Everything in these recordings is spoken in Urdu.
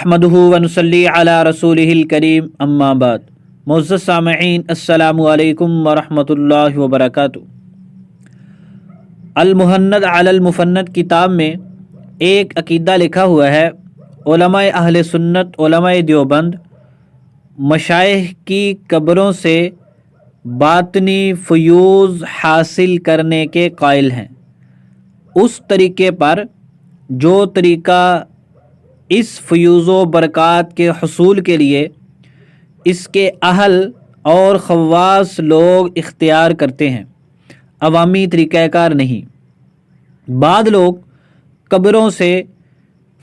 نحمدہ ونصلی علی رسولہ الکریم اما بعد۔ معزز سامعین، السلام علیکم ورحمۃ اللہ وبرکاتہ۔ المہند علی المفند کتاب میں ایک عقیدہ لکھا ہوا ہے، علماء اہل سنت، علماء دیوبند مشائخ کی قبروں سے باطنی فیوض حاصل کرنے کے قائل ہیں۔ اس طریقے پر جو طریقہ اس فیوض و برکات کے حصول کے لیے اس کے اہل اور خواص لوگ اختیار کرتے ہیں، عوامی طریقہ کار نہیں۔ بعض لوگ قبروں سے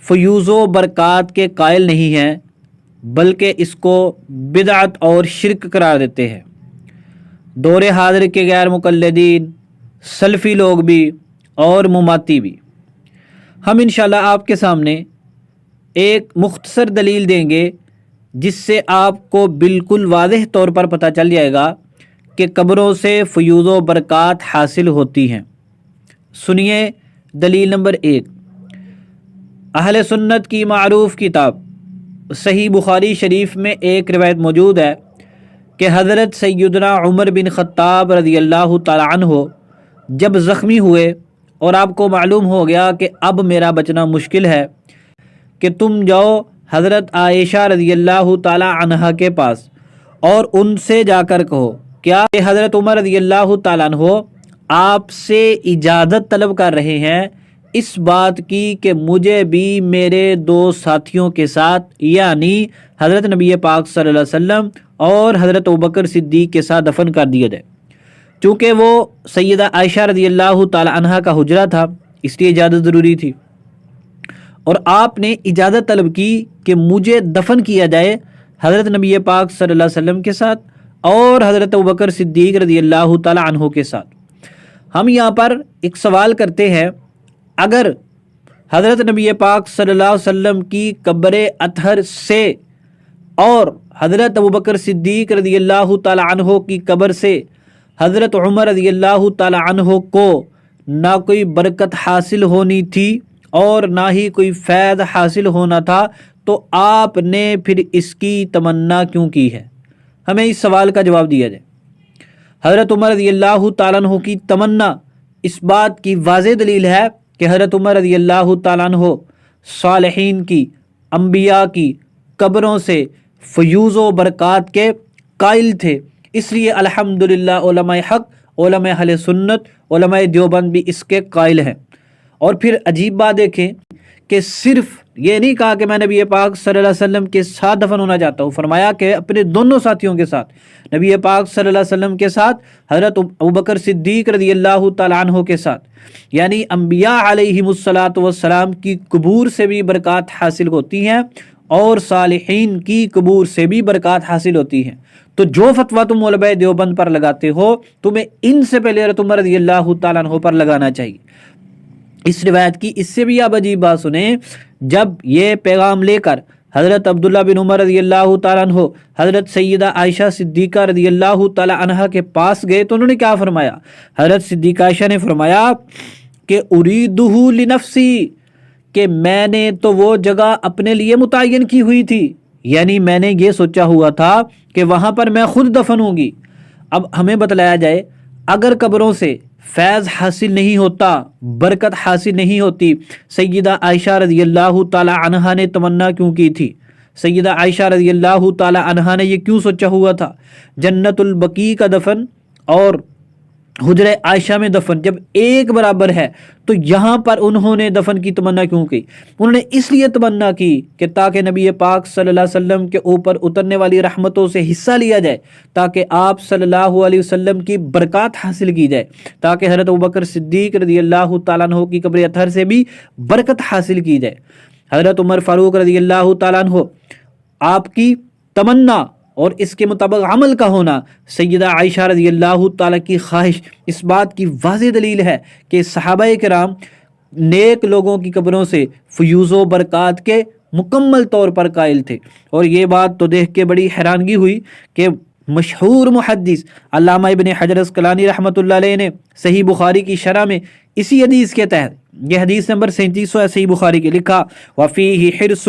فیوض و برکات کے قائل نہیں ہیں، بلکہ اس کو بدعت اور شرک قرار دیتے ہیں۔ دور حاضر کے غیر مقلدین، سلفی لوگ بھی اور مماتی بھی۔ ہم انشاءاللہ آپ کے سامنے ایک مختصر دلیل دیں گے جس سے آپ کو بالکل واضح طور پر پتہ چل جائے گا کہ قبروں سے فیوض و برکات حاصل ہوتی ہیں۔ سنیے دلیل نمبر 1۔ اہل سنت کی معروف کتاب صحیح بخاری شریف میں ایک روایت موجود ہے کہ حضرت سیدنا عمر بن خطاب رضی اللہ تعالی عنہ جب زخمی ہوئے اور آپ کو معلوم ہو گیا کہ اب میرا بچنا مشکل ہے، کہ تم جاؤ حضرت عائشہ رضی اللہ تعالی عنہ کے پاس اور ان سے جا کر کہو کیا کہ حضرت عمر رضی اللہ تعالی عنہ آپ سے اجازت طلب کر رہے ہیں اس بات کی کہ مجھے بھی میرے دو ساتھیوں کے ساتھ، یعنی حضرت نبی پاک صلی اللہ علیہ وسلم اور حضرت ابوبکر صدیق کے ساتھ دفن کر دیا جائے۔ چونکہ وہ سیدہ عائشہ رضی اللہ تعالی عنہ کا حجرہ تھا، اس لیے اجازت ضروری تھی، اور آپ نے اجازت طلب کی کہ مجھے دفن کیا جائے حضرت نبی پاک صلی اللہ علیہ وسلم کے ساتھ اور حضرت ابوبکر صدیق رضی اللہ تعالی عنہ کے ساتھ۔ ہم یہاں پر ایک سوال کرتے ہیں، اگر حضرت نبی پاک صلی اللہ علیہ وسلم کی قبر اطہر سے اور حضرت ابوبکر صدیق رضی اللہ تعالی عنہ کی قبر سے حضرت عمر رضی اللہ تعالی عنہ کو نہ کوئی برکت حاصل ہونی تھی اور نہ ہی کوئی فیض حاصل ہونا تھا، تو آپ نے پھر اس کی تمنا کیوں کی ہے؟ ہمیں اس سوال کا جواب دیا جائے۔ حضرت عمر رضی اللہ تعالیٰ عنہ کی تمنا اس بات کی واضح دلیل ہے کہ حضرت عمر رضی اللہ تعالیٰ عنہ صالحین کی، انبیاء کی قبروں سے فیوض و برکات کے قائل تھے، اس لیے الحمدللہ علماء حق، علماء اہل سنت، علماء دیوبند بھی اس کے قائل ہیں۔ اور پھر عجیب بات دیکھیں کہ صرف یہ نہیں کہا کہ میں نبی پاک صلی اللہ علیہ وسلم کے ساتھ دفن ہونا چاہتا ہوں، فرمایا کہ اپنے دونوں ساتھیوں کے ساتھ، نبی پاک صلی اللہ علیہ وسلم کے ساتھ، حضرت ابوبکر صدیق رضی اللہ تعالی عنہ کے ساتھ، یعنی انبیاء علیہم الصلاۃ والسلام کی قبور سے بھی برکات حاصل ہوتی ہیں اور صالحین کی قبور سے بھی برکات حاصل ہوتی ہیں۔ تو جو فتویٰ تم علماء دیوبند پر لگاتے ہو، تمہیں ان سے پہلے حضرت عمر رضی اللہ تعالیٰ عنہ پر لگانا چاہیے۔ اس روایت کی اس سے بھی آپ عجیب بات سنیں، جب یہ پیغام لے کر حضرت عبداللہ بن عمر رضی اللہ تعالیٰ عنہ حضرت سیدہ عائشہ صدیقہ رضی اللہ تعالیٰ عنہ کے پاس گئے تو انہوں نے کیا فرمایا؟ حضرت صدیقہ عائشہ نے فرمایا کہ اریدہ لنفسی، کہ میں نے تو وہ جگہ اپنے لیے متعین کی ہوئی تھی، یعنی میں نے یہ سوچا ہوا تھا کہ وہاں پر میں خود دفن ہوں گی۔ اب ہمیں بتلایا جائے، اگر قبروں سے فیض حاصل نہیں ہوتا، برکت حاصل نہیں ہوتی، سیدہ عائشہ رضی اللہ تعالی عنہا نے تمنا کیوں کی تھی؟ سیدہ عائشہ رضی اللہ تعالی عنہا نے یہ کیوں سوچا ہوا تھا؟ جنت البقیع کا دفن اور حجرہ عائشہ میں دفن جب ایک برابر ہے تو یہاں پر انہوں نے دفن کی تمنا کیوں کی؟ انہوں نے اس لیے تمنا کی کہ تاکہ نبی پاک صلی اللہ علیہ وسلم کے اوپر اترنے والی رحمتوں سے حصہ لیا جائے، تاکہ آپ صلی اللہ علیہ وسلم کی برکات حاصل کی جائے، تاکہ حضرت ابوبکر صدیق رضی اللہ تعالیٰ عنہ کی قبر اطہر سے بھی برکت حاصل کی جائے۔ حضرت عمر فاروق رضی اللہ تعالیٰ عنہ، آپ کی تمنا اور اس کے مطابق عمل کا ہونا، سیدہ عائشہ رضی اللہ تعالیٰ کی خواہش، اس بات کی واضح دلیل ہے کہ صحابہ کرام نیک لوگوں کی قبروں سے فیوض و برکات کے مکمل طور پر قائل تھے۔ اور یہ بات تو دیکھ کے بڑی حیرانگی ہوئی کہ مشہور محدث علامہ ابن حجر عسقلانی رحمۃ اللہ علیہ نے صحیح بخاری کی شرح میں اسی حدیث کے تحت، یہ حدیث نمبر 3700 ہے صحیح بخاری کے، لکھا وفیہ حرص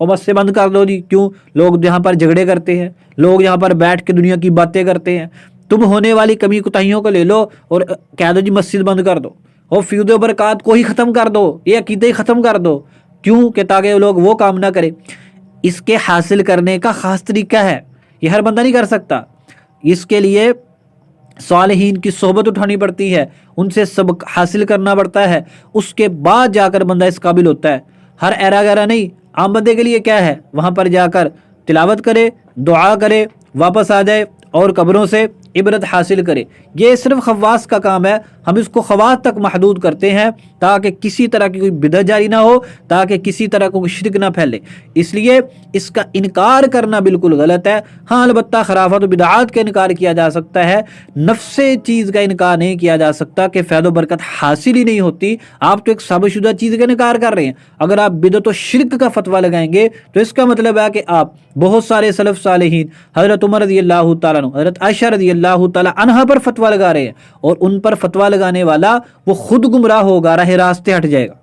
اور مسجد بند کر دو جی، کیوں؟ لوگ یہاں پر جھگڑے کرتے ہیں، لوگ یہاں پر بیٹھ کے دنیا کی باتیں کرتے ہیں، تم ہونے والی کمی کوتاہیوں کو لے لو اور کہہ دو جی مسجد بند کر دو، اور فیض و برکات کو ہی ختم کر دو، یہ عقیدے ہی ختم کر دو، کیوں؟ کہ تاکہ لوگ وہ کام نہ کریں۔ اس کے حاصل کرنے کا خاص طریقہ ہے، یہ ہر بندہ نہیں کر سکتا، اس کے لیے صالحین کی صحبت اٹھانی پڑتی ہے، ان سے سبق حاصل کرنا پڑتا ہے، اس کے بعد جا کر بندہ اس قابل ہوتا ہے۔ ہر ایرا گیرا نہیں، عام بندے کے لیے کیا ہے، وہاں پر جا کر تلاوت کرے، دعا کرے، واپس آ جائے اور قبروں سے عبرت حاصل کرے۔ یہ صرف خواص کا کام ہے، ہم اس کو خواص تک محدود کرتے ہیں تاکہ کسی طرح کی کوئی بدعت جاری نہ ہو، تاکہ کسی طرح کو کوئی شرک نہ پھیلے۔ اس لیے اس کا انکار کرنا بالکل غلط ہے۔ ہاں البتہ خرافات و بدعات کا انکار کیا جا سکتا ہے، نفس چیز کا انکار نہیں کیا جا سکتا کہ فیض و برکت حاصل ہی نہیں ہوتی۔ آپ تو ایک ثابت شدہ چیز کا انکار کر رہے ہیں۔ اگر آپ بدعت و شرک کا فتویٰ لگائیں گے تو اس کا مطلب ہے کہ آپ بہت سارے سلف صالحین، حضرت عمر رضی اللہ تعالیٰ عنہ، حضرت عائشہ رضی اللہ تعالیٰ عنہا پر فتویٰ لگا رہے ہیں، اور ان پر فتویٰ لگانے والا وہ خود گمراہ ہوگا، راہ راستے ہٹ جائے گا۔